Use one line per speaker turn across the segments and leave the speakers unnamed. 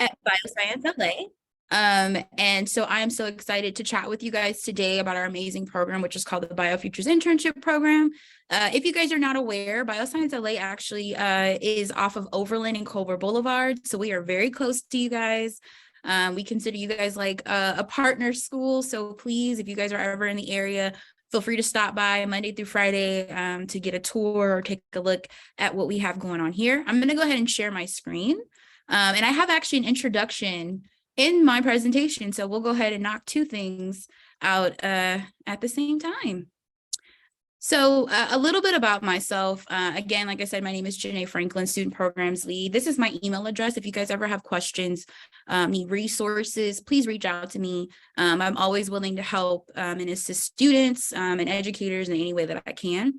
at BioscienceLA. And so I am so excited to chat with you guys today about our amazing program, which is called the BioFutures Internship Program. If you guys are not aware, BioscienceLA actually is off of Overland and Culver Boulevard. So we are very close to you guys. We consider you guys like a partner school. So please, if you guys are ever in the area, feel free to stop by Monday through Friday to get a tour or take a look at what we have going on here. I'm going to go ahead and share my screen. And I have actually an introduction in my presentation. So we'll go ahead and knock two things out at the same time. So a little bit about myself. Again, like I said, my name is Janae Franklin, Student Programs Lead. This is my email address. If you guys ever have questions, need resources, please reach out to me. I'm always willing to help and assist students and educators in any way that I can.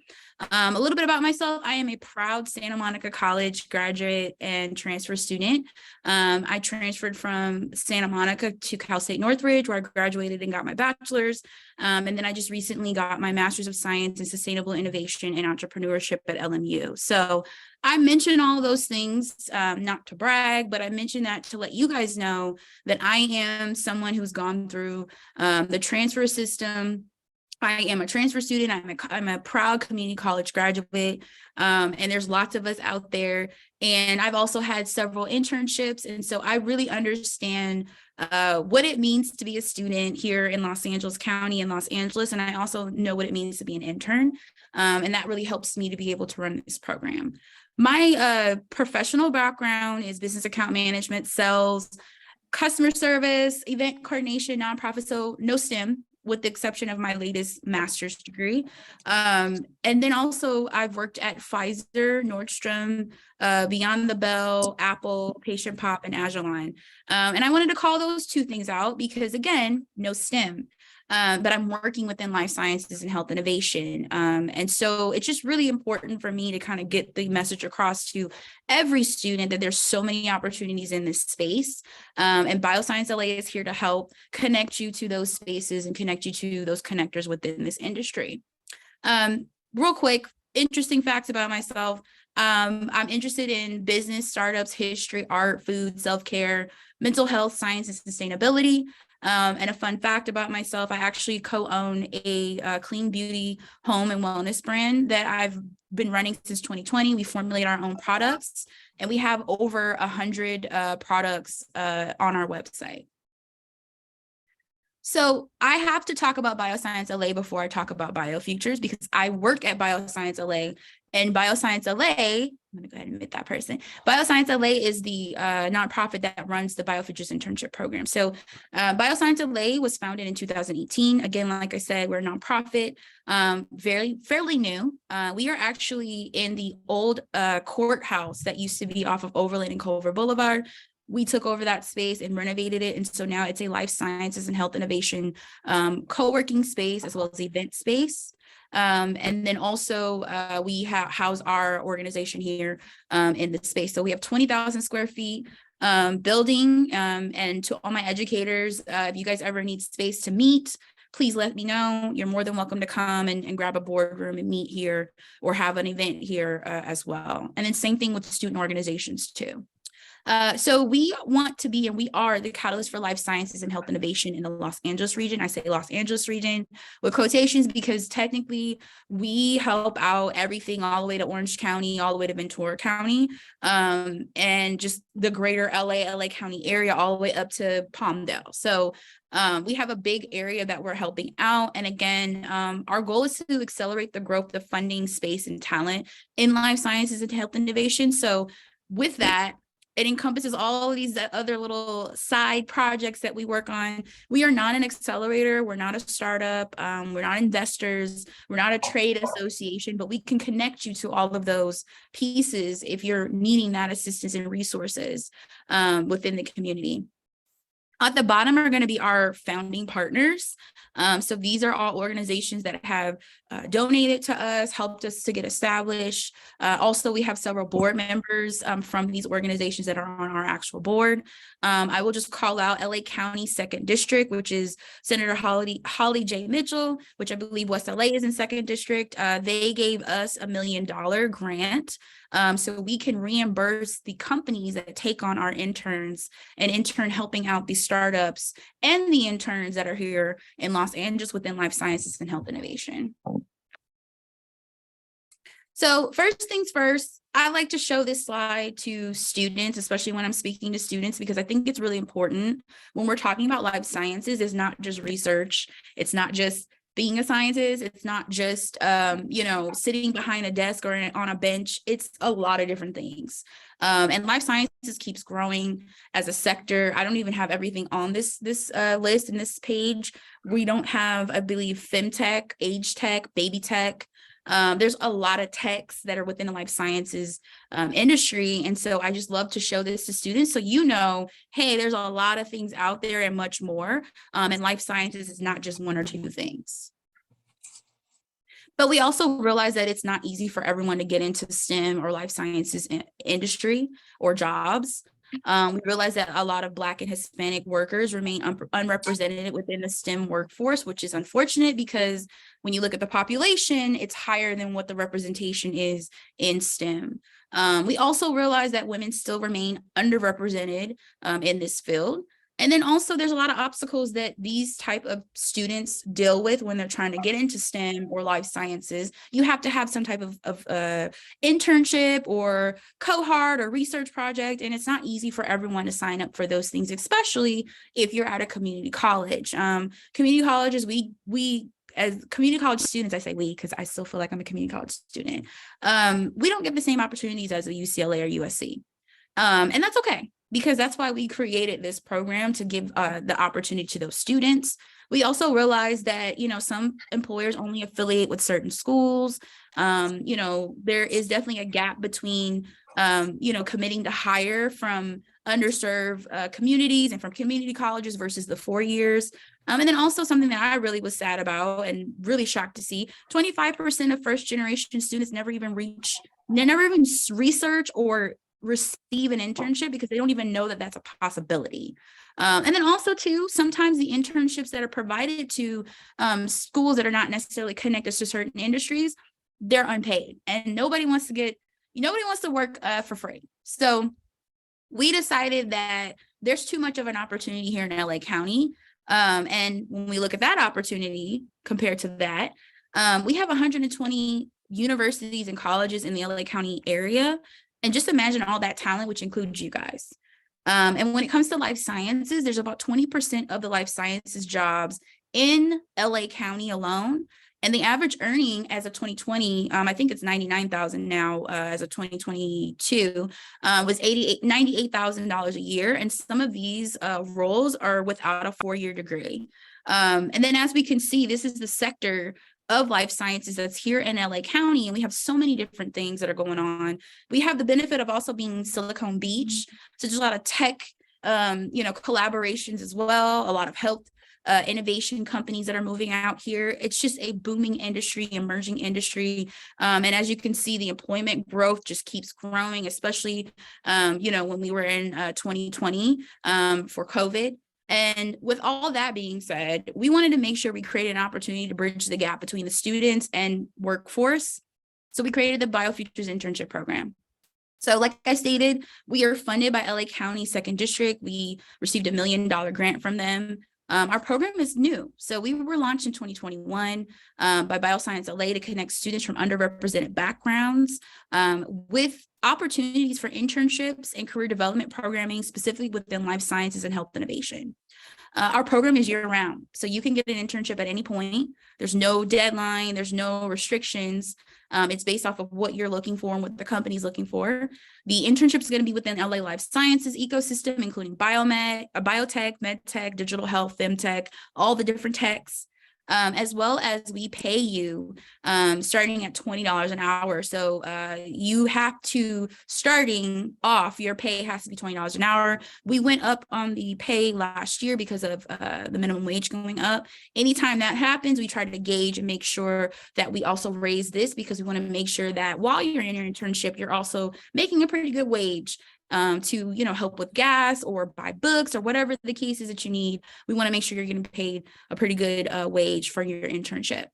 A little bit about myself. I am a proud Santa Monica College graduate and transfer student. I transferred from Santa Monica to Cal State Northridge, where I graduated and got my bachelor's. And then I just recently got my Master's of Science in Sustainable Innovation and Entrepreneurship at LMU. So I mention all those things, not to brag, but I mention that to let you guys know that I am someone who's gone through the transfer system. I am a transfer student. I'm a proud community college graduate, and there's lots of us out there. And I've also had several internships, and so I really understand what it means to be a student here in Los Angeles County in Los Angeles, and I also know what it means to be an intern, and that really helps me to be able to run this program. My professional background is business account management, sales, customer service, event coordination, nonprofit, so no STEM, with the exception of my latest master's degree. And then also I've worked at Pfizer, Nordstrom, Beyond the Bell, Apple, Patient Pop, and Agilon. And I wanted to call those two things out because, again, no STEM. But I'm working within life sciences and health innovation. And so it's just really important for me to kind of get the message across to every student that there's so many opportunities in this space. And BioscienceLA is here to help connect you to those spaces and connect you to those connectors within this industry. Real quick, interesting facts about myself. I'm interested in business, startups, history, art, food, self-care, mental health, science, and sustainability. And a fun fact about myself, I actually co-own a clean beauty home and wellness brand that I've been running since 2020. We formulate our own products, and we have over 100 products on our website. So I have to talk about BioscienceLA before I talk about BioFutures because I work at BioscienceLA, and BioscienceLA, I'm going to go ahead and admit that person. BioscienceLA is the nonprofit that runs the BioFutures Internship Program. So BioscienceLA was founded in 2018. Again, like I said, we're a nonprofit, fairly new. We are actually in the old courthouse that used to be off of Overland and Culver Boulevard. We took over that space and renovated it. And so now it's a life sciences and health innovation co-working space as well as event space. And then also we house our organization here in the space. So we have 20,000 square feet building. And to all my educators, if you guys ever need space to meet, please let me know. You're more than welcome to come and grab a boardroom and meet here or have an event here as well. And then same thing with student organizations too. So we want to be, and we are the catalyst for life sciences and health innovation in the Los Angeles region. I say Los Angeles region with quotations because technically we help out everything all the way to Orange County, all the way to Ventura County, and just the greater LA County area, all the way up to Palmdale. So we have a big area that we're helping out. And again, our goal is to accelerate the growth of funding, space, and talent in life sciences and health innovation. So with that, it encompasses all of these other little side projects that we work on. We are not an accelerator. We're not a startup. We're not investors. We're not a trade association, but we can connect you to all of those pieces if you're needing that assistance and resources within the community. At the bottom are going to be our founding partners. So these are all organizations that have donated to us, helped us to get established. Also, we have several board members from these organizations that are on our actual board. I will just call out LA County 2nd District, which is Senator Holly J. Mitchell, which I believe West LA is in 2nd District. They gave us $1 million grant so we can reimburse the companies that take on our interns and in turn helping out the startups and the interns that are here in Los Angeles within life sciences and health innovation. So first things first, I like to show this slide to students, especially when I'm speaking to students, because I think it's really important when we're talking about life sciences. It's not just research. It's not just being a scientist. It's not just, sitting behind a desk or on a bench. It's a lot of different things. And life sciences keeps growing as a sector. I don't even have everything on this list and this page. We don't have, I believe, femtech, age tech, baby tech. There's a lot of techs that are within the life sciences industry. And so I just love to show this to students. So, hey, there's a lot of things out there and much more. And life sciences is not just one or two things. But we also realize that it's not easy for everyone to get into STEM or life sciences industry or jobs. We realize that a lot of Black and Hispanic workers remain unrepresented within the STEM workforce, which is unfortunate because when you look at the population, it's higher than what the representation is in STEM. We also realize that women still remain underrepresented in this field. And then also there's a lot of obstacles that these type of students deal with when they're trying to get into STEM or life sciences. You have to have some type of internship or cohort or research project, and it's not easy for everyone to sign up for those things, especially if you're at a community college. Community colleges, we as community college students, I say we because I still feel like I'm a community college student. We don't get the same opportunities as a UCLA or USC, and that's okay, because that's why we created this program to give the opportunity to those students. We also realize that, some employers only affiliate with certain schools. There is definitely a gap between, committing to hire from underserved communities and from community colleges versus the 4 years. And then also something that I really was sad about and really shocked to see, 25% of first generation students never even research or receive an internship because they don't even know that that's a possibility. And then also too, sometimes the internships that are provided to schools that are not necessarily connected to certain industries, they're unpaid and nobody wants to work for free. So we decided that there's too much of an opportunity here in LA County. And when we look at that opportunity compared to that, we have 120 universities and colleges in the LA County area. And just imagine all that talent, which includes you guys. And when it comes to life sciences, there's about 20% of the life sciences jobs in LA County alone. And the average earning as of 2020, I think it's $99,000 now as of 2022, was $98,000 a year. And some of these roles are without a 4-year degree. And then as we can see, this is the sector of life sciences that's here in LA County, and we have so many different things that are going on. We have the benefit of also being Silicon Beach, so there's a lot of tech, collaborations as well, a lot of health innovation companies that are moving out here. It's just a booming industry, emerging industry, and as you can see, the employment growth just keeps growing, especially when we were in 2020 for COVID. And with all that being said, we wanted to make sure we created an opportunity to bridge the gap between the students and workforce. So we created the BioFutures Internship Program. So like I stated, we are funded by LA County 2nd District. We received $1 million grant from them. Our program is new. So we were launched in 2021 by BioscienceLA to connect students from underrepresented backgrounds with opportunities for internships and career development programming, specifically within life sciences and health innovation. Our program is year-round, so you can get an internship at any point. There's no deadline, there's no restrictions. It's based off of what you're looking for and what the company's looking for. The internship is going to be within LA Life Sciences ecosystem, including biotech, medtech, digital health, femtech, all the different techs. as well as we pay you starting at $20 an hour. So you have to, starting off, your pay has to be $20 an hour. We went up on the pay last year because of the minimum wage going up. Anytime that happens, we try to gauge and make sure that we also raise this, because we want to make sure that while you're in your internship, you're also making a pretty good wage to, you know, help with gas or buy books or whatever the case is that you need. We want to make sure you're getting paid a pretty good wage for your internship.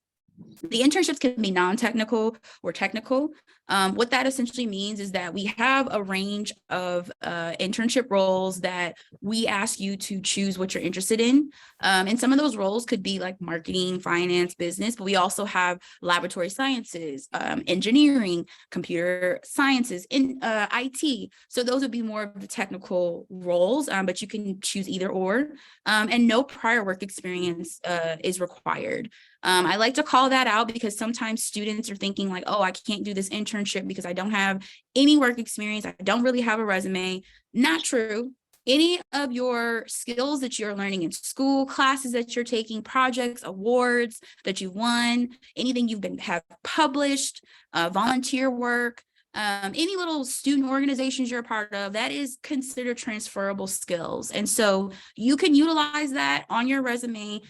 The internships can be non-technical or technical. What that essentially means is that we have a range of internship roles that we ask you to choose what you're interested in. And some of those roles could be like marketing, finance, business, but we also have laboratory sciences, engineering, computer sciences, in IT. So those would be more of the technical roles, but you can choose either or. And no prior work experience is required. I like to call that out because sometimes students are thinking like, oh, I can't do this internship because I don't have any work experience. I don't really have a resume. Not true. Any of your skills that you're learning in school, classes that you're taking, projects, awards that you've won, anything have published, volunteer work, any little student organizations you're a part of, that is considered transferable skills. And so you can utilize that on your resume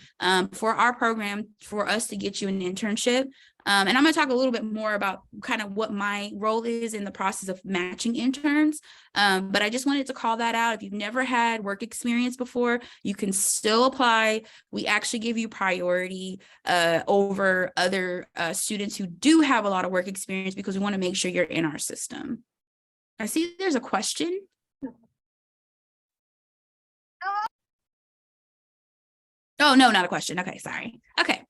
for our program for us to get you an internship. And I'm going to talk a little bit more about kind of what my role is in the process of matching interns. But I just wanted to call that out. If you've never had work experience before, you can still apply. We actually give you priority over other students who do have a lot of work experience because we want to make sure you're in our system. I see there's a question. Oh, no, not a question. Okay, sorry. Okay.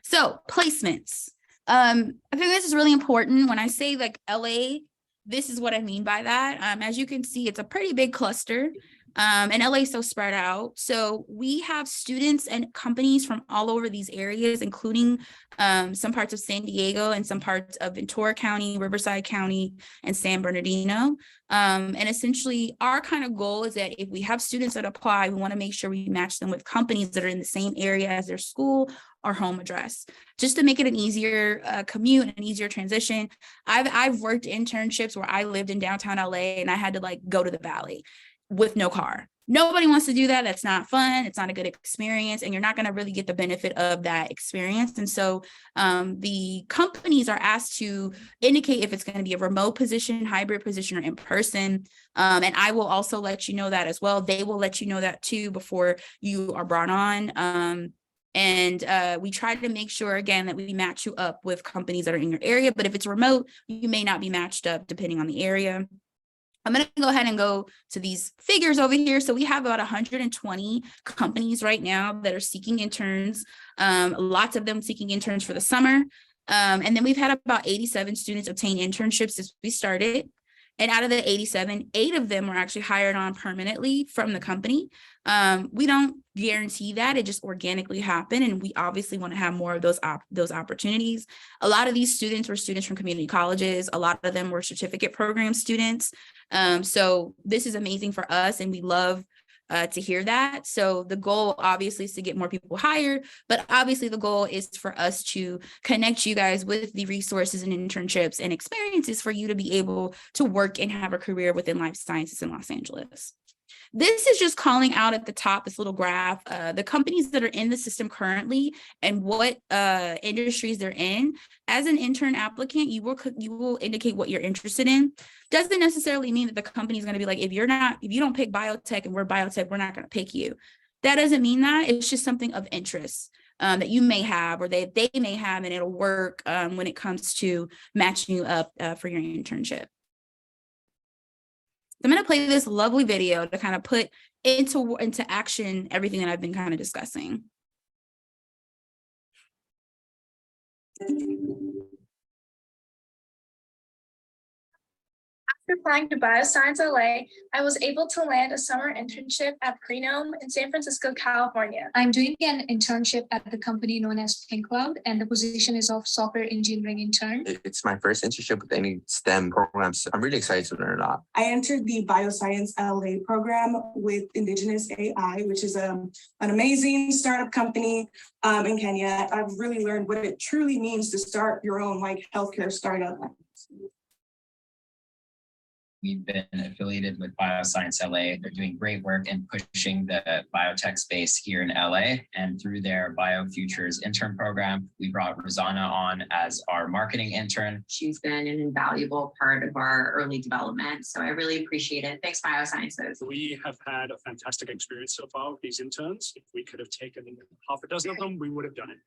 So placements. I think this is really important. When I say like LA, this is what I mean by that. As you can see, it's a pretty big cluster. And LA is so spread out. So we have students and companies from all over these areas, including some parts of San Diego and some parts of Ventura County, Riverside County, and San Bernardino. And essentially our kind of goal is that if we have students that apply, we want to make sure we match them with companies that are in the same area as their school or home address, just to make it an easier commute, an easier transition. I've worked internships where I lived in downtown LA and I had to like go to the valley with no car. Nobody wants to do that. That's not fun. It's not a good experience, and you're not going to really get the benefit of that experience. And so the companies are asked to indicate if it's going to be a remote position, hybrid position, or in person. And I will also let you know that as well. They will let you know that too before you are brought on. And we try to make sure, again, that we match you up with companies that are in your area. But if it's remote, you may not be matched up depending on the area. I'm going to go ahead and go to these figures over here. So we have about 120 companies right now that are seeking interns, lots of them seeking interns for the summer. And then we've had about 87 students obtain internships since we started. And out of the 87, 8 of them were actually hired on permanently from the company. We don't guarantee that. It just organically happened. And we obviously want to have more of those opportunities. A lot of these students were students from community colleges. A lot of them were certificate program students. So this is amazing for us, and we love to hear that. So the goal obviously is to get more people hired, but obviously the goal is for us to connect you guys with the resources and internships and experiences for you to be able to work and have a career within life sciences in Los Angeles. This is just calling out at the top, this little graph, the companies that are in the system currently and what industries they're in. As an intern applicant, you will indicate what you're interested in. Doesn't necessarily mean that the company is going to be like, if you don't pick biotech and we're biotech, we're not going to pick you. That doesn't mean that. It's just something of interest that you may have, or they may have, and it'll work when it comes to matching you up for your internship. I'm going to play this lovely video to kind of put into action everything that I've been kind of discussing.
After applying to BioscienceLA, I was able to land a summer internship at Prenome in San Francisco, California.
I'm doing an internship at the company known as Pink Cloud, and the position is of software engineering intern.
It's my first internship with any STEM programs. I'm really excited to learn a lot.
I entered the BioscienceLA program with Indigenous AI, which is an amazing startup company in Kenya. I've really learned what it truly means to start your own healthcare startup.
We've been affiliated with BioScienceLA. They're doing great work in pushing the biotech space here in LA. And through their BioFutures intern program, we brought Rosanna on as our marketing intern.
She's been an invaluable part of our early development. So I really appreciate it. Thanks, BioSciences.
We have had a fantastic experience so far with these interns. If we could have taken half a dozen of them, we would have done it.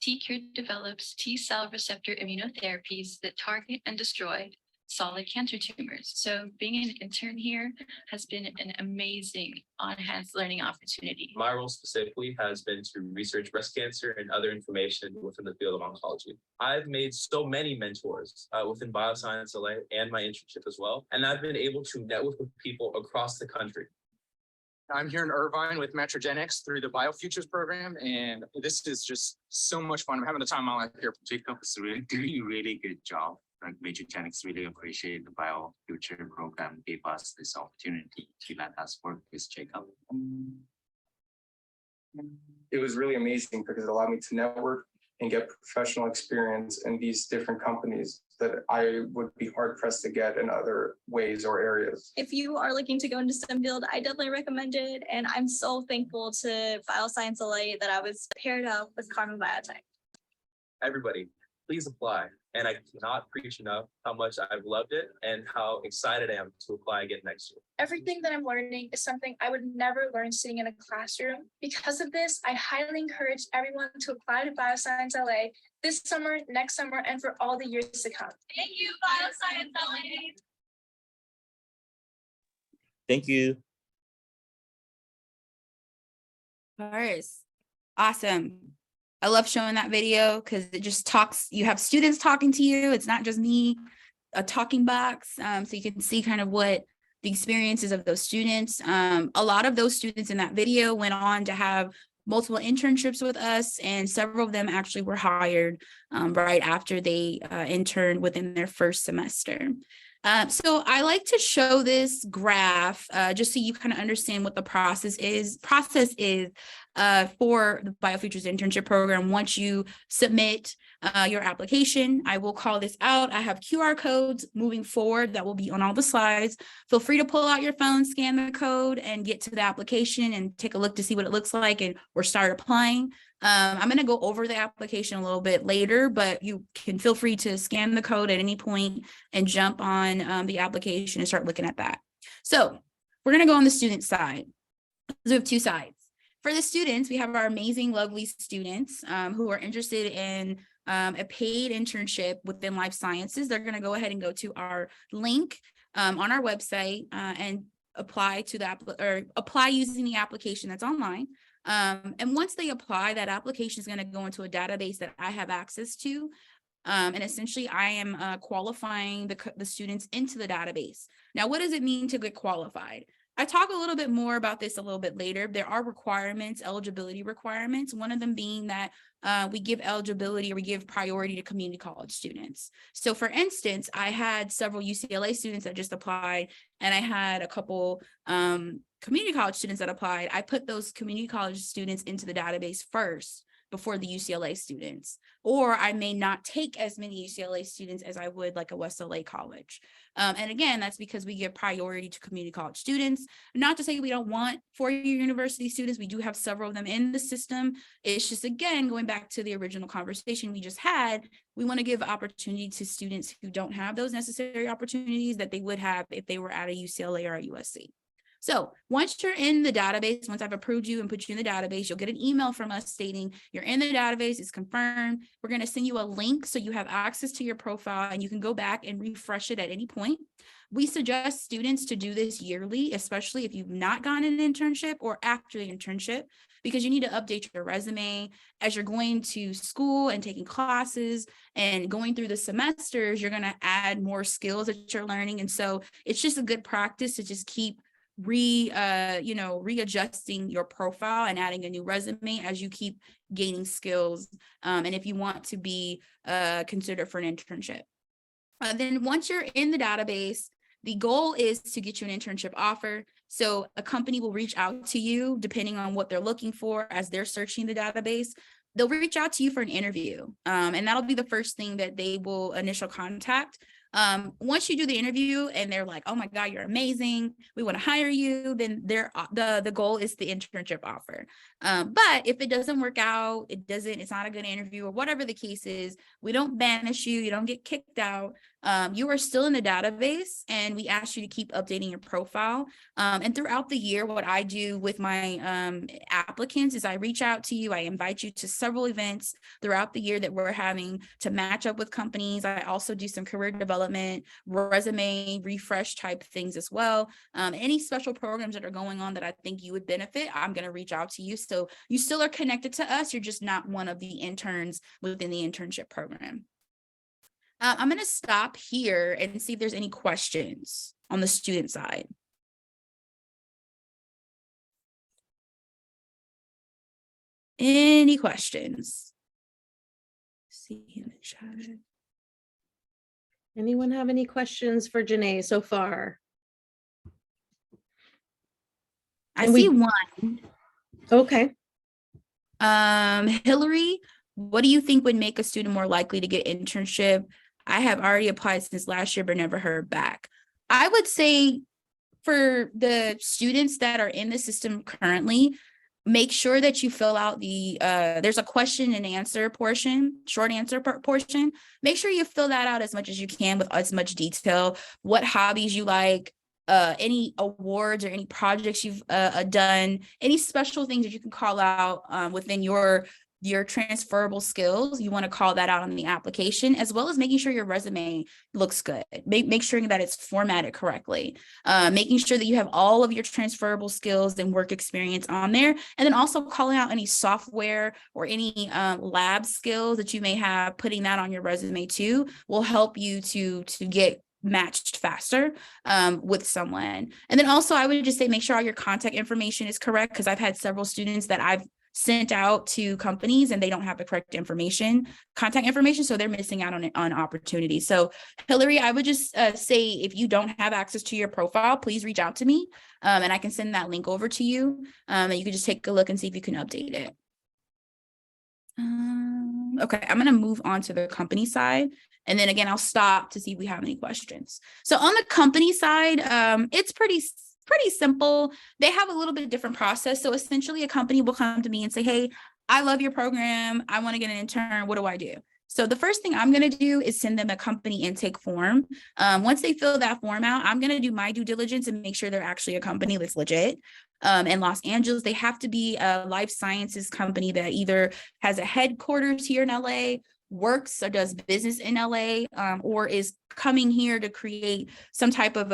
TCure develops T-cell receptor immunotherapies that target and destroy solid cancer tumors. So being an intern here has been an amazing enhanced learning opportunity.
My role specifically has been to research breast cancer and other information within the field of oncology. I've made so many mentors within BioscienceLA and my internship as well. And I've been able to network with people across the country.
I'm here in Irvine with Metrogenics through the BioFutures program, and this is just so much fun. I'm having the time of my life here.
Jacob is really doing a really good job. And Metrogenics really appreciate the BioFuture program gave us this opportunity to let us work with Jacob.
It was really amazing because it allowed me to network and get professional experience in these different companies that I would be hard pressed to get in other ways or areas.
If you are looking to go into STEM field, I definitely recommend it. And I'm so thankful to BioscienceLA that I was paired up with Carmen Biotech.
Everybody, please apply. And I cannot preach enough how much I've loved it and how excited I am to apply again next year.
Everything that I'm learning is something I would never learn sitting in a classroom. Because of this, I highly encourage everyone to apply to BioscienceLA this summer, next summer, and for all the years to come.
Thank you, BioscienceLA.
Thank you.
All right. Awesome. I love showing that video because it just talks, you have students talking to you. It's not just me, a talking box. So you can see kind of what the experiences of those students. A lot of those students in that video went on to have multiple internships with us, and several of them actually were hired right after they interned within their first semester. So I like to show this graph just so you kind of understand what the process is for the BioFutures Internship Program. Once you submit your application, I will call this out. I have QR codes moving forward that will be on all the slides. Feel free to pull out your phone, scan the code, and get to the application and take a look to see what it looks like or start applying. I'm going to go over the application a little bit later, but you can feel free to scan the code at any point and jump on the application and start looking at that. So we're going to go on the student side. So we have two sides. For the students, we have our amazing, lovely students who are interested in a paid internship within life sciences. They're going to go ahead and go to our link on our website and apply to apply using the application that's online. And once they apply, that application is going to go into a database that I have access to. And essentially, I am qualifying the students into the database. Now, what does it mean to get qualified? I talk a little bit more about this a little bit later. There are requirements, eligibility requirements, one of them being that we give eligibility or we give priority to community college students. So for instance, I had several UCLA students that just applied, and I had a couple community college students that applied. I put those community college students into the database first before the UCLA students, or I may not take as many UCLA students as I would like a West LA college. And again, that's because we give priority to community college students. Not to say we don't want four-year university students. We do have several of them in the system. It's just, again, going back to the original conversation we just had, we want to give opportunity to students who don't have those necessary opportunities that they would have if they were at a UCLA or a USC. So once you're in the database, once I've approved you and put you in the database, you'll get an email from us stating you're in the database, it's confirmed. We're going to send you a link so you have access to your profile and you can go back and refresh it at any point. We suggest students to do this yearly, especially if you've not gotten an internship or after the internship, because you need to update your resume as you're going to school and taking classes and going through the semesters. You're going to add more skills that you're learning. And so it's just a good practice to just keep readjusting your profile and adding a new resume as you keep gaining skills. And if you want to be considered for an internship. Then once you're in the database, the goal is to get you an internship offer. So a company will reach out to you depending on what they're looking for as they're searching the database. They'll reach out to you for an interview. And that'll be the first thing that they will initial contact. Once you do the interview and they're like, oh my God, you're amazing, we want to hire you, then the goal is the internship offer. But if it doesn't work out, it's not a good interview or whatever the case is, we don't banish you, you don't get kicked out. You are still in the database and we ask you to keep updating your profile. And throughout the year, what I do with my applicants is I reach out to you, I invite you to several events throughout the year that we're having to match up with companies. I also do some career development, resume refresh type things as well. Any special programs that are going on that I think you would benefit, I'm going to reach out to you. So you still are connected to us. You're just not one of the interns within the internship program. I'm going to stop here and see if there's any questions on the student side. Any questions? See in the chat.
Anyone have any questions for Janae so far?
I see one.
Okay.
Hillary, what do you think would make a student more likely to get internship? I have already applied since last year, but never heard back. I would say for the students that are in the system currently, make sure that you fill out there's a question and answer portion, short answer portion. Make sure you fill that out as much as you can with as much detail, what hobbies you like, any awards or any projects you've done, any special things that you can call out within your transferable skills. You want to call that out on the application, as well as making sure your resume looks good. Make sure that it's formatted correctly, making sure that you have all of your transferable skills and work experience on there. And then also calling out any software or any lab skills that you may have, putting that on your resume too, will help you to get matched faster with someone. And then also I would just say, make sure all your contact information is correct, because I've had several students that I've sent out to companies and they don't have the correct contact information, so they're missing out on opportunities. So Hillary, I would just say, if you don't have access to your profile, please reach out to me and I can send that link over to you and you can just take a look and see if you can update it. Okay, I'm going to move on to the company side. And then again, I'll stop to see if we have any questions. So on the company side, it's pretty simple. They have a little bit different process. So essentially a company will come to me and say, hey, I love your program, I want to get an intern, what do I do? So the first thing I'm going to do is send them a company intake form. Once they fill that form out, I'm going to do my due diligence and make sure they're actually a company that's legit. In Los Angeles, they have to be a life sciences company that either has a headquarters here in LA, works or does business in LA, or is coming here to create some type of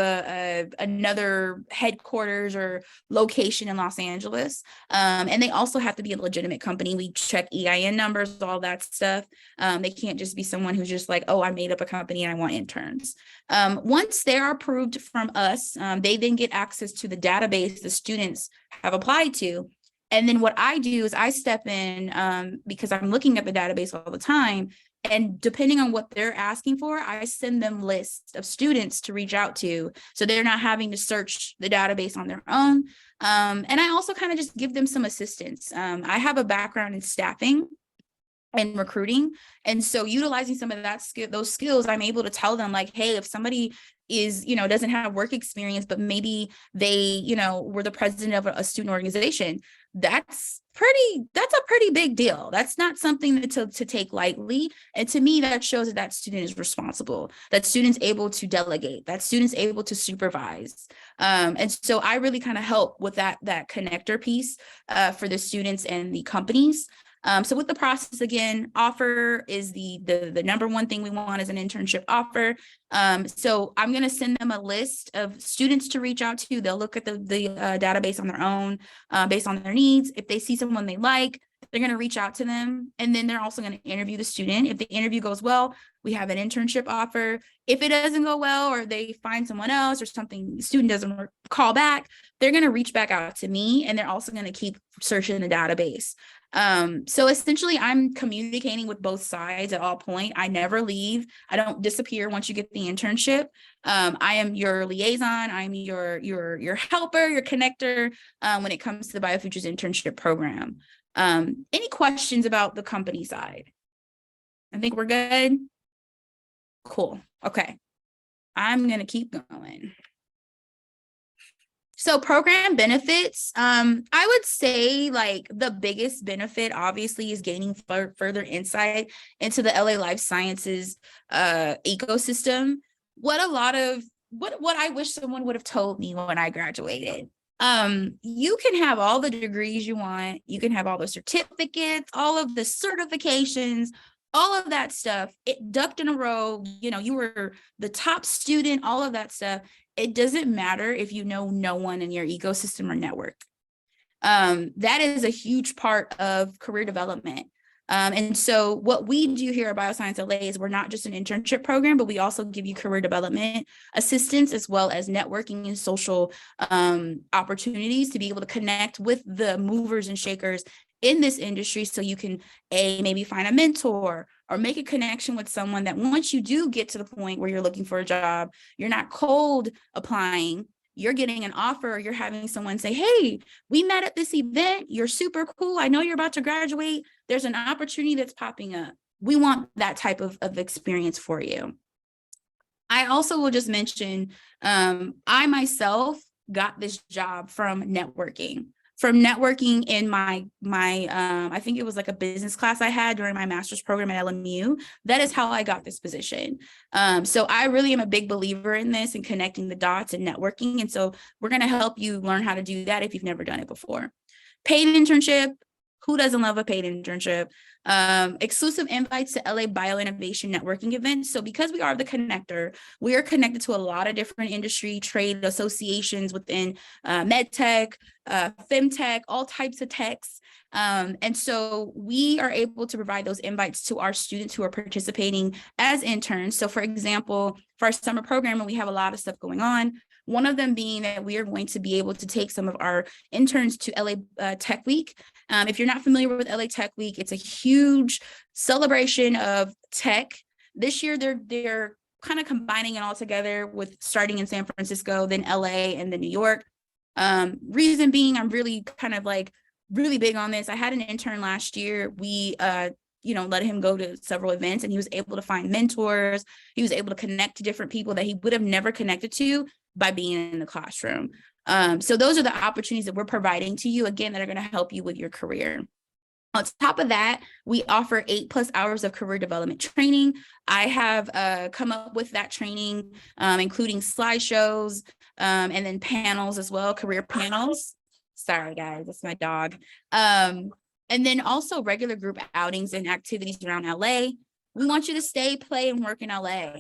another headquarters or location in Los Angeles. And they also have to be a legitimate company. We check EIN numbers, all that stuff. They can't just be someone who's just like, oh, I made up a company and I want interns. Once they're approved from us, they then get access to the database the students have applied to. And then what I do is I step in because I'm looking at the database all the time. And depending on what they're asking for, I send them lists of students to reach out to. So they're not having to search the database on their own. And I also kind of just give them some assistance. I have a background in staffing and recruiting. And so utilizing some of those skills, I'm able to tell them like, hey, if somebody is, doesn't have work experience, but maybe they, were the president of a student organization. That's a pretty big deal. That's not something to take lightly. And to me, that shows that student is responsible, that student's able to delegate, that student's able to supervise. And so I really kind of help with that connector piece for the students and the companies. So with the process, again, offer is the number one thing we want is an internship offer. So I'm going to send them a list of students to reach out to. They'll look at the database on their own based on their needs. If they see someone they like, they're going to reach out to them. And then they're also going to interview the student. If the interview goes well, we have an internship offer. If it doesn't go well, or they find someone else or something, the student doesn't call back, they're going to reach back out to me, and they're also going to keep searching the database. So essentially I'm communicating with both sides at all point. I never leave. I don't disappear once you get the internship. I am your liaison. I'm your helper, your connector, when it comes to the BioFutures Internship Program. Any questions about the company side? I think we're good. Cool. Okay. I'm going to keep going. So program benefits, I would say like the biggest benefit obviously is gaining further insight into the LA Life Sciences ecosystem. What I wish someone would have told me when I graduated. You can have all the degrees you want, you can have all the certificates, all of the certifications, all of that stuff, it ducked in a row, you were the top student, all of that stuff. It doesn't matter if you know no one in your ecosystem or network. That is a huge part of career development. And so what we do here at BioscienceLA is we're not just an internship program, but we also give you career development assistance as well as networking and social opportunities to be able to connect with the movers and shakers in this industry, so you can maybe find a mentor or make a connection with someone that once you do get to the point where you're looking for a job, you're not cold applying, you're getting an offer, or you're having someone say, hey, we met at this event, you're super cool, I know you're about to graduate, there's an opportunity that's popping up. We want that type of experience for you. I also will just mention, I myself got this job from networking. In my I think it was like a business class I had during my master's program at LMU. That is how I got this position. So I really am a big believer in this and connecting the dots and networking. And so we're going to help you learn how to do that if you've never done it before. Paid internship. Who doesn't love a paid internship? Exclusive invites to LA Bioinnovation Networking events. So because we are the connector, we are connected to a lot of different industry trade associations within medtech, femtech, all types of techs. And so we are able to provide those invites to our students who are participating as interns. So for example, for our summer program, we have a lot of stuff going on. One of them being that we are going to be able to take some of our interns to LA Tech Week. If you're not familiar with LA Tech Week, it's a huge celebration of tech. This year, they're kind of combining it all together with starting in San Francisco, then LA, and then New York. Reason being, I'm really kind of like really big on this. I had an intern last year. We let him go to several events, and he was able to find mentors. He was able to connect to different people that he would have never connected to by being in the classroom. So those are the opportunities that we're providing to you, again, that are going to help you with your career. On top of that, we offer 8+ hours of career development training. I have come up with that training, including slideshows and then panels as well, career panels. Sorry, guys, that's my dog. And then also regular group outings and activities around LA. We want you to stay, play, and work in LA.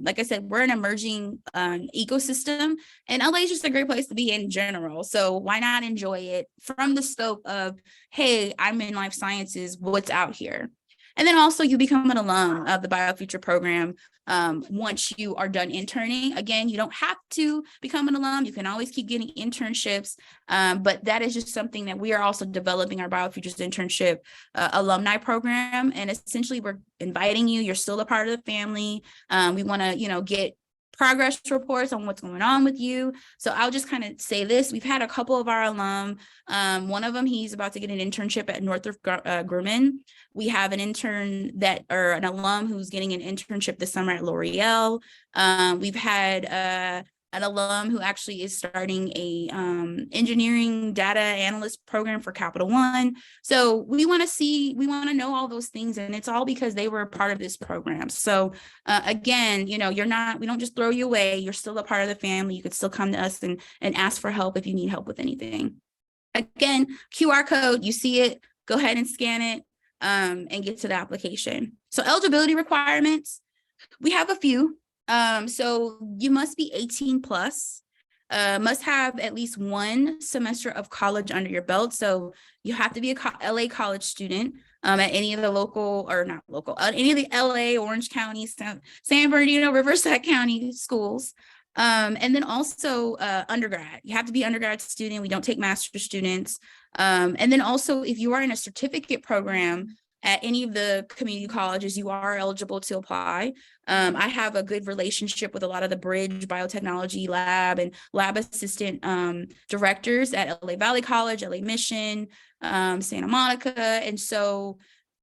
Like I said, we're an emerging ecosystem, and LA is just a great place to be in general. So why not enjoy it from the scope of, hey, I'm in life sciences, what's out here? And then also you become an alum of the BioFuture program once you are done interning. Again, you don't have to become an alum. You can always keep getting internships, but that is just something that we are also developing our BioFutures Internship alumni program. And essentially we're inviting you, you're still a part of the family. We want to, get progress reports on what's going on with you. So I'll just kind of say this. We've had a couple of our alum. One of them, he's about to get an internship at Northrop Grumman. We have an an alum who's getting an internship this summer at L'Oreal. We've had an alum who actually is starting a engineering data analyst program for Capital One. So we want to know all those things, and it's all because they were a part of this program. So again, we don't just throw you away. You're still a part of the family. You could still come to us and ask for help if you need help with anything. Again, QR code, you see it, go ahead and scan it and get to the application. So eligibility requirements, we have a few. So you must be 18 plus, must have at least 1 semester of college under your belt. So you have to be a LA college student at any of the any of the LA, Orange County, San Bernardino, Riverside County schools. And then also undergrad. You have to be an undergrad student. We don't take master's students. And then also if you are in a certificate program at any of the community colleges, you are eligible to apply. I have a good relationship with a lot of the Bridge Biotechnology Lab and lab assistant directors at LA Valley College, LA Mission, Santa Monica. And so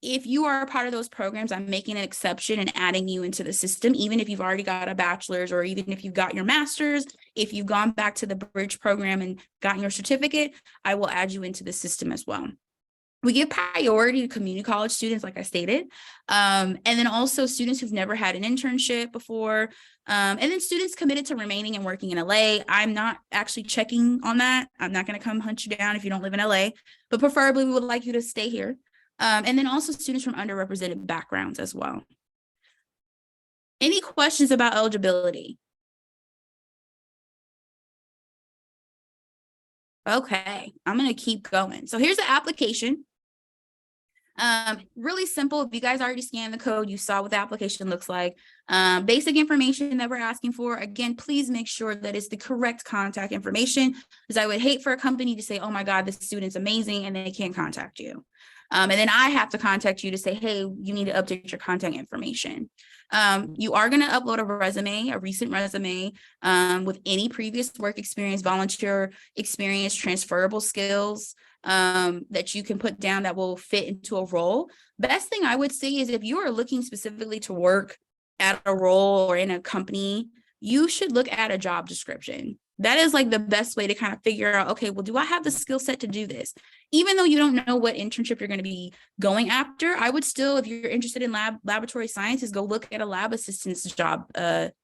if you are a part of those programs, I'm making an exception and adding you into the system, even if you've already got a bachelor's or even if you've got your master's. If you've gone back to the Bridge program and gotten your certificate, I will add you into the system as well. We give priority to community college students, like I stated, and then also students who've never had an internship before, and then students committed to remaining and working in LA. I'm not actually checking on that. I'm not going to come hunt you down if you don't live in LA, but preferably we would like you to stay here. And then also students from underrepresented backgrounds as well. Any questions about eligibility? Okay, I'm going to keep going. So here's the application. Really simple. If you guys already scanned the code, you saw what the application looks like. Basic information that we're asking for. Again, please make sure that it's the correct contact information, because I would hate for a company to say, oh my God, this student's amazing, and they can't contact you. And then I have to contact you to say, hey, you need to update your contact information. You are going to upload a resume, a recent resume with any previous work experience, volunteer experience, transferable skills that you can put down that will fit into a role. Best thing I would say is if you are looking specifically to work at a role or in a company, you should look at a job description. That is like the best way to kind of figure out, okay, well, do I have the skill set to do this? Even though you don't know what internship you're going to be going after, I would still, if you're interested in laboratory sciences, go look at a lab assistant's job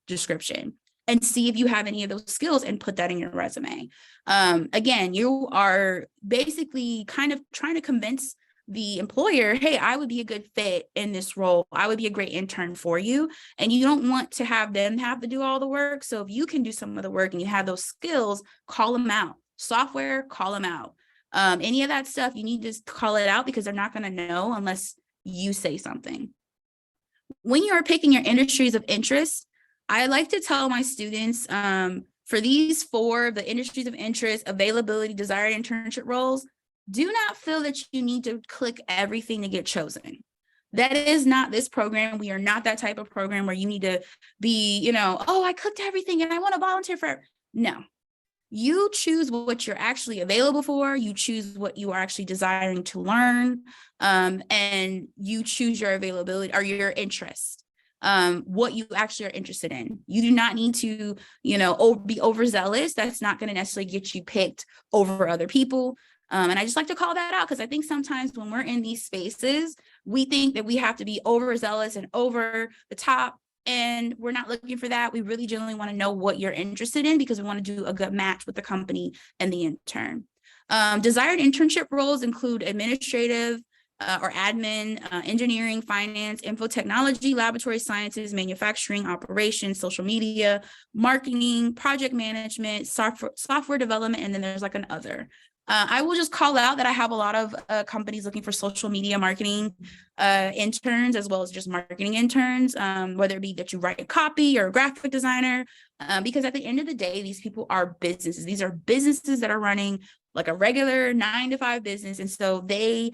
description and see if you have any of those skills and put that in your resume. Again, you are basically kind of trying to convince the employer, hey, I would be a good fit in this role. I would be a great intern for you. And you don't want to have them have to do all the work. So if you can do some of the work and you have those skills, call them out. Software, call them out. Any of that stuff, you need to call it out because they're not going to know unless you say something. When you are picking your industries of interest, I like to tell my students for these 4, the industries of interest, availability, desired internship roles, do not feel that you need to click everything to get chosen. That is not this program. We are not that type of program where you need to be, oh, I clicked everything and I want to volunteer for. No, you choose what you're actually available for. You choose what you are actually desiring to learn, and you choose your availability or your interest. What you actually are interested in. You do not need to, be overzealous. That's not going to necessarily get you picked over other people. And I just like to call that out because I think sometimes when we're in these spaces, we think that we have to be overzealous and over the top, and we're not looking for that. We really generally want to know what you're interested in because we want to do a good match with the company and the intern. Desired internship roles include administrative, or admin, engineering, finance, info technology, laboratory sciences, manufacturing, operations, social media, marketing, project management, software development, and then there's like an other. I will just call out that I have a lot of companies looking for social media marketing interns, as well as just marketing interns, whether it be that you write a copy or a graphic designer, because at the end of the day, these people are businesses. These are businesses that are running like a regular 9-to-5 business. And so they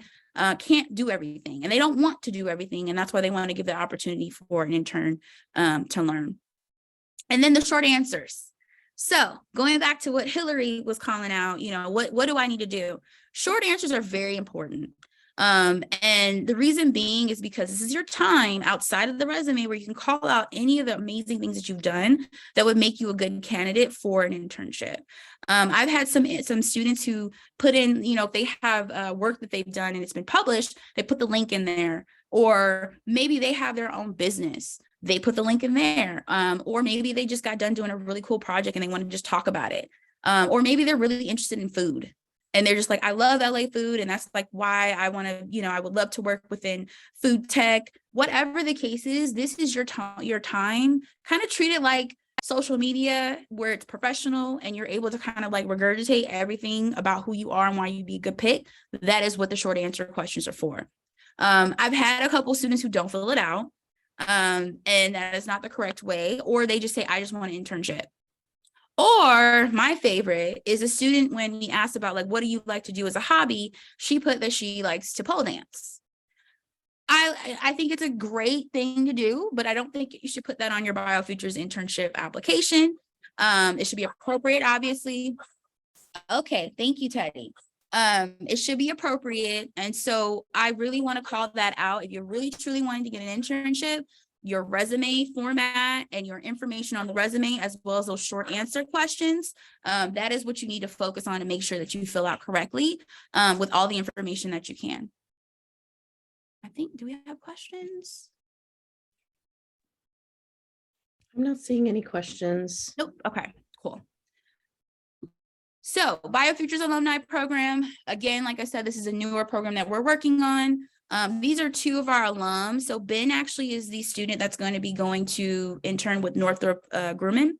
can't do everything and they don't want to do everything. And that's why they want to give the opportunity for an intern to learn. And then the short answers. So going back to what Hillary was calling out, what do I need to do? Short answers are very important. And the reason being is because this is your time outside of the resume where you can call out any of the amazing things that you've done that would make you a good candidate for an internship. I've had some students who put in, if they have work that they've done and it's been published, they put the link in there, or maybe they have their own business. They put the link in there, or maybe they just got done doing a really cool project and they want to just talk about it. Or maybe they're really interested in food. And they're just like, I love LA food. And that's like why I want to, I would love to work within food tech. Whatever the case is, this is your time. Kind of treat it like social media where it's professional and you're able to kind of like regurgitate everything about who you are and why you'd be a good pick. That is what the short answer questions are for. I've had a couple students who don't fill it out. And that is not the correct way. Or they just say, I just want an internship. Or my favorite is a student, when we asked about like, what do you like to do as a hobby? She put that she likes to pole dance. I think it's a great thing to do, but I don't think you should put that on your BioFutures internship application. It should be appropriate, obviously. Okay, thank you, Teddy. It should be appropriate. And so I really want to call that out. If you're really truly wanting to get an internship, your resume format and your information on the resume, as well as those short answer questions, that is what you need to focus on and make sure that you fill out correctly with all the information that you can. I think, do we have questions?
I'm not seeing any questions.
Nope. Okay, cool. So BioFutures Alumni Program, again, like I said, this is a newer program that we're working on. These are two of our alums. So Ben actually is the student that's going to be going to intern with Northrop Grumman.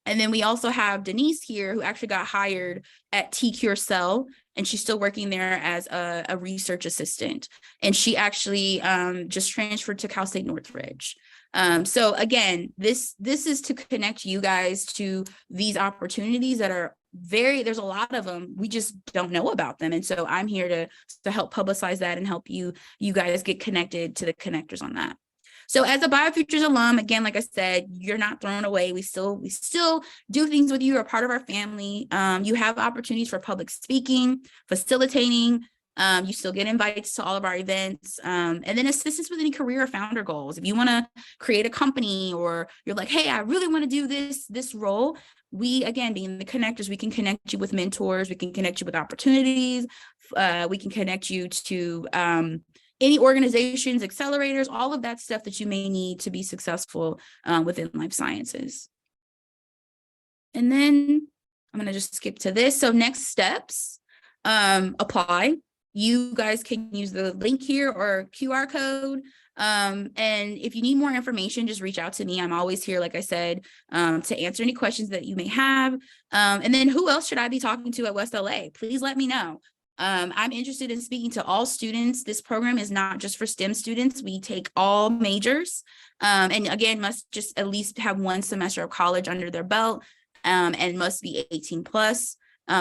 And then we also have Denise here, who actually got hired at TCure Cell, and she's still working there as a research assistant. And she actually just transferred to Cal State Northridge. So again, this is to connect you guys to these opportunities that are there's a lot of them. We just don't know about them. And so I'm here to help publicize that and help you guys get connected to the connectors on that. So as a BioFutures alum, again, like I said, you're not thrown away. We still do things with you. You're a part of our family. You have opportunities for public speaking, facilitating. You still get invites to all of our events, and then assistance with any career or founder goals. If you want to create a company, or you're like, hey, I really want to do this role, we, again, being the connectors, we can connect you with mentors, we can connect you with opportunities, we can connect you to any organizations, accelerators, all of that stuff that you may need to be successful within life sciences. And then I'm going to just skip to this. So next steps, apply. You guys can use the link here or QR code. And if you need more information, just reach out to me. I'm always here, like I said, to answer any questions that you may have. And then who else should I be talking to at West LA? Please let me know. I'm interested in speaking to all students. This program is not just for STEM students. We take all majors, and again, must just at least have one semester of college under their belt, and must be 18 plus.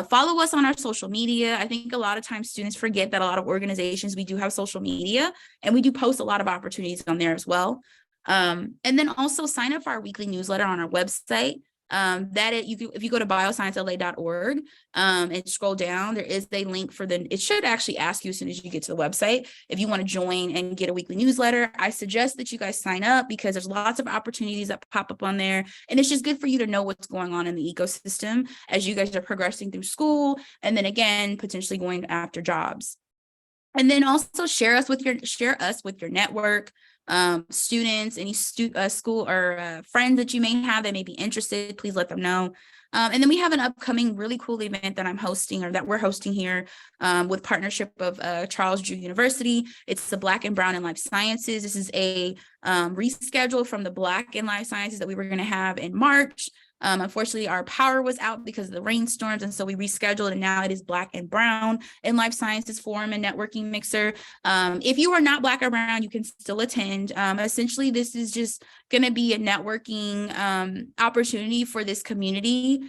Follow us on our social media. I think a lot of times students forget that a lot of organizations, we do have social media, and we do post a lot of opportunities on there as well. And then also sign up for our weekly newsletter on our website. If you go to bioscienceLA.org and scroll down, there is a link for it should actually ask you as soon as you get to the website if you want to join and get a weekly newsletter. I suggest that you guys sign up because there's lots of opportunities that pop up on there, and it's just good for you to know what's going on in the ecosystem as you guys are progressing through school, and then again potentially going after jobs. And then also share us with your network. Students, any school or friends that you may have that may be interested, please let them know. And then we have an upcoming really cool event that I'm hosting, or that we're hosting here with partnership of Charles Drew University. It's the Black and Brown in Life Sciences. This is a reschedule from the Black in Life Sciences that we were going to have in March. Unfortunately, our power was out because of the rainstorms, and so we rescheduled, and now it is Black and Brown in Life Sciences Forum and Networking Mixer. If you are not Black or Brown, you can still attend. Essentially, this is just going to be a networking opportunity for this community,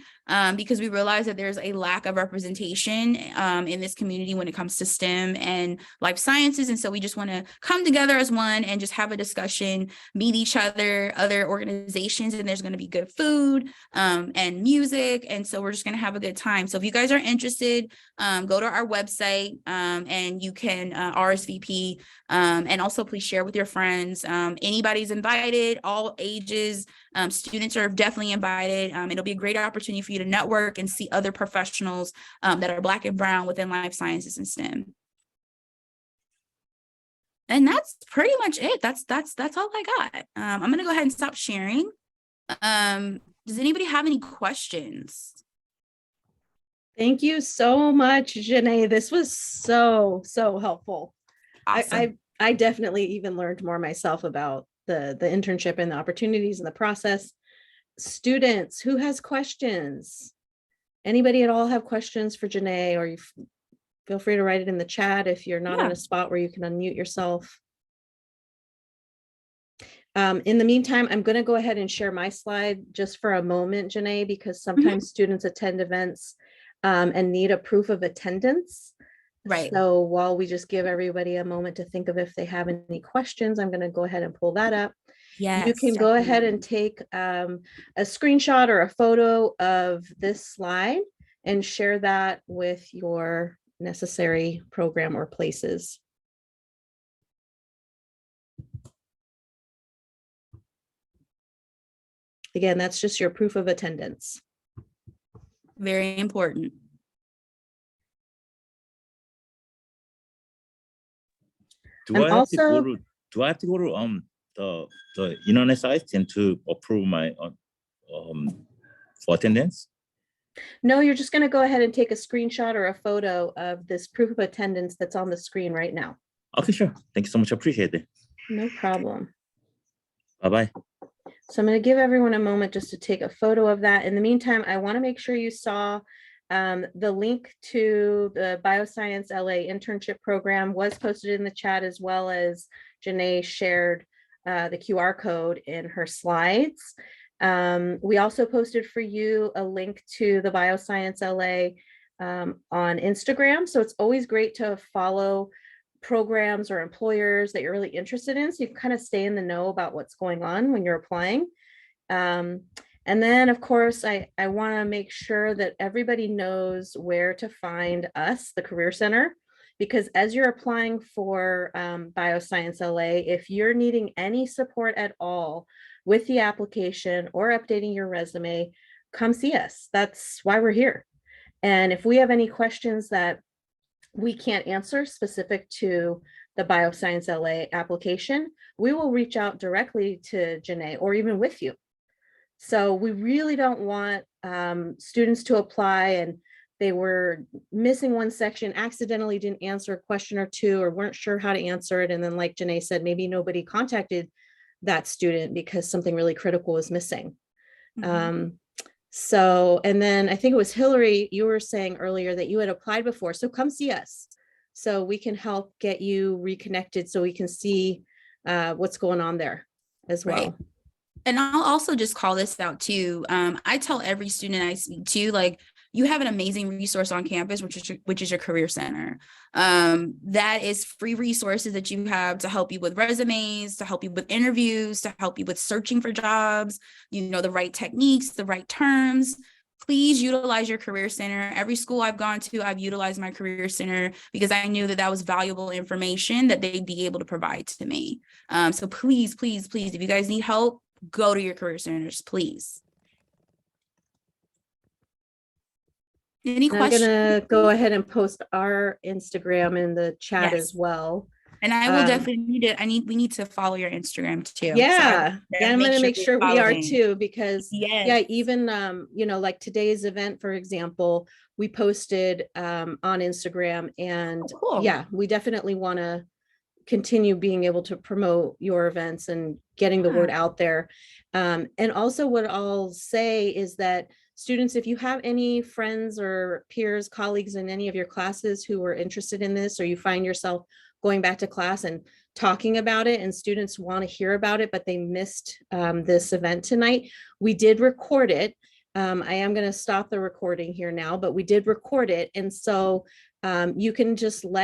because we realize that there's a lack of representation in this community when it comes to STEM and life sciences. And so we just want to come together as one and just have a discussion, meet each other, other organizations, and there's going to be good food and music. And so we're just going to have a good time. So if you guys are interested, go to our website and you can RSVP, and also please share with your friends. Anybody's invited, all ages. Students are definitely invited. It'll be a great opportunity for you to network and see other professionals that are Black and brown within life sciences and STEM. And that's pretty much it. That's all I got. I'm going to go ahead and stop sharing. Does anybody have any questions?
Thank you so much, Janae. This was so helpful.
Awesome.
I definitely even learned more myself about the internship and the opportunities and the process. Students, who has questions? Anybody at all have questions for Janae, or you feel free to write it in the chat if you're not in a spot where you can unmute yourself. In the meantime, I'm going to go ahead and share my slide just for a moment, Janae, because sometimes students attend events and need a proof of attendance.
Right.
So while we just give everybody a moment to think of if they have any questions, I'm going to go ahead and pull that up.
Yes,
you can go ahead and take a screenshot or a photo of this slide and share that with your necessary program or places. Again, that's just your proof of attendance.
Very important.
Do I have to go to the internet site and to approve my for attendance?
No, you're just going to go ahead and take a screenshot or a photo of this proof of attendance that's on the screen right now.
Okay, sure. Thank you so much. I appreciate it.
No problem.
Bye-bye.
So I'm going to give everyone a moment just to take a photo of that. In the meantime, I want to make sure you saw the link to the BioscienceLA internship program was posted in the chat, as well as Janae shared the QR code in her slides. We also posted for you a link to the BioscienceLA on Instagram. So it's always great to follow programs or employers that you're really interested in, so you can kind of stay in the know about what's going on when you're applying. And then, of course, I want to make sure that everybody knows where to find us, the Career Center, because as you're applying for BioscienceLA, if you're needing any support at all with the application or updating your resume, come see us. That's why we're here. And if we have any questions that we can't answer specific to the BioscienceLA application, we will reach out directly to Janae or even with you. So we really don't want students to apply and they were missing one section, accidentally didn't answer a question or two, or weren't sure how to answer it. And then, like Janae said, maybe nobody contacted that student because something really critical was missing. So, and then I think it was Hillary, you were saying earlier that you had applied before. So come see us so we can help get you reconnected so we can see what's going on there as well.
Right. And I'll also just call this out too. I tell every student I speak to, like, you have an amazing resource on campus, which is your Career Center. That is free resources that you have to help you with resumes, to help you with interviews, to help you with searching for jobs, you know, the right techniques, the right terms. Please utilize your Career Center. Every school I've gone to, I've utilized my Career Center because I knew that that was valuable information that they'd be able to provide to me. So please, please, please, if you guys need help, go to your Career Centers, please. Any questions?
I'm gonna go ahead and post our Instagram in the chat as well.
And I will definitely need it. we need to follow your Instagram too.
Yeah,
So
yeah, I'm gonna make sure we are
following.
too, because
Yes.
even you know, like today's event, for example, we posted on Instagram, and
cool.
Yeah, we definitely want to continue being able to promote your events and getting the word out there. And also what I'll say is that students, if you have any friends or peers, colleagues in any of your classes who are interested in this, or you find yourself going back to class and talking about it and students want to hear about it, but they missed this event tonight. We did record it. I am going to stop the recording here now, but we did record it. And so you can just let